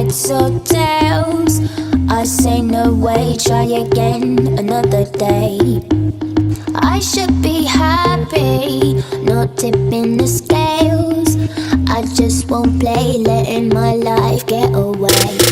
heads or tails. I say no way, try again another day. I should be happy, not tipping the scales. I just won't play, letting my life get away.